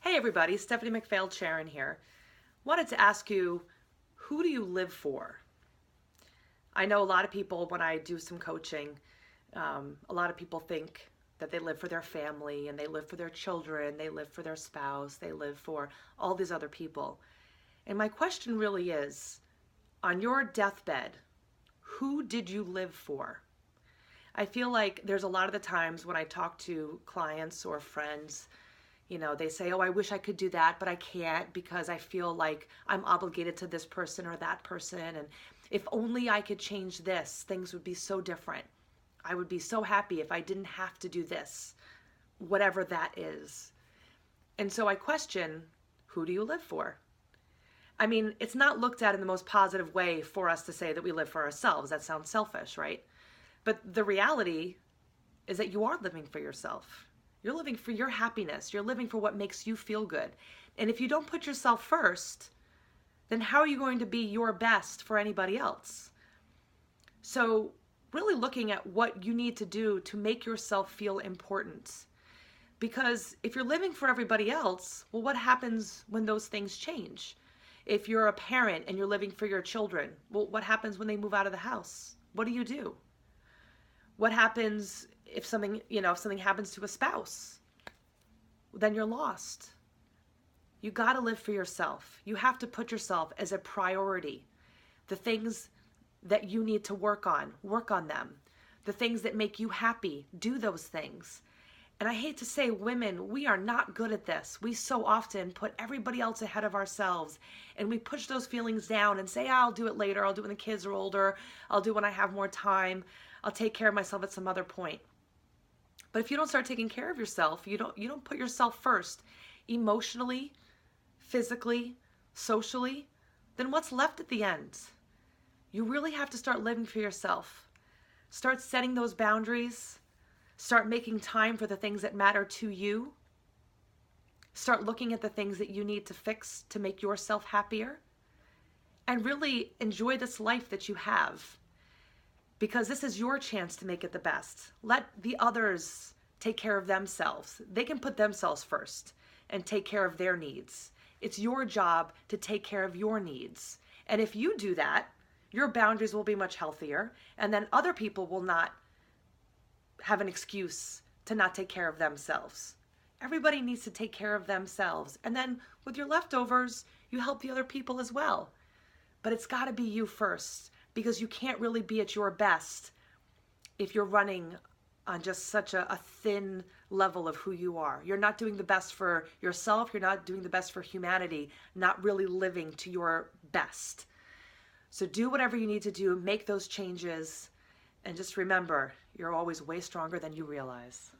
Hey everybody, Stephanie McPhail Sharon here. Wanted to ask you, who do you live for? I know a lot of people, when I do some coaching, a lot of people think that they live for their family and they live for their children, they live for their spouse, they live for all these other people. And my question really is, on your deathbed, who did you live for? I feel like there's a lot of the times when I talk to clients or friends, they say, oh, I wish I could do that, but I can't because I feel like I'm obligated to this person or that person. And if only I could change this, things would be so different. I would be so happy if I didn't have to do this, whatever that is. And so I question, who do you live for? I mean, it's not looked at in the most positive way for us to say that we live for ourselves. That sounds selfish, right? But the reality is that you are living for yourself. You're living for your happiness. You're living for what makes you feel good. And if you don't put yourself first, then how are you going to be your best for anybody else? So really looking at what you need to do to make yourself feel important. Because if you're living for everybody else, well, what happens when those things change? If you're a parent and you're living for your children, well, what happens when they move out of the house? What do? What happens if something happens to a spouse? Then you're lost. You got to live for yourself. You have to put yourself as a priority. The things that you need to work on them. The things that make you happy, do those things. And I hate to say, women, we are not good at this. We so often put everybody else ahead of ourselves, and we push those feelings down and say, I'll do it later. I'll do it when the kids are older. I'll do it when I have more time. I'll take care of myself at some other point. But if you don't start taking care of yourself, you don't put yourself first, emotionally, physically, socially, then what's left at the end? You really have to start living for yourself. Start setting those boundaries. Start making time for the things that matter to you. Start looking at the things that you need to fix to make yourself happier. And really enjoy this life that you have. Because this is your chance to make it the best. Let the others take care of themselves. They can put themselves first and take care of their needs. It's your job to take care of your needs. And if you do that, your boundaries will be much healthier, and then other people will not have an excuse to not take care of themselves. Everybody needs to take care of themselves. And then with your leftovers, you help the other people as well. But it's got to be you first, because you can't really be at your best if you're running on just such a thin level of who you are. You're not doing the best for yourself. You're not doing the best for humanity, not really living to your best. So do whatever you need to do, make those changes, and just remember, you're always way stronger than you realize.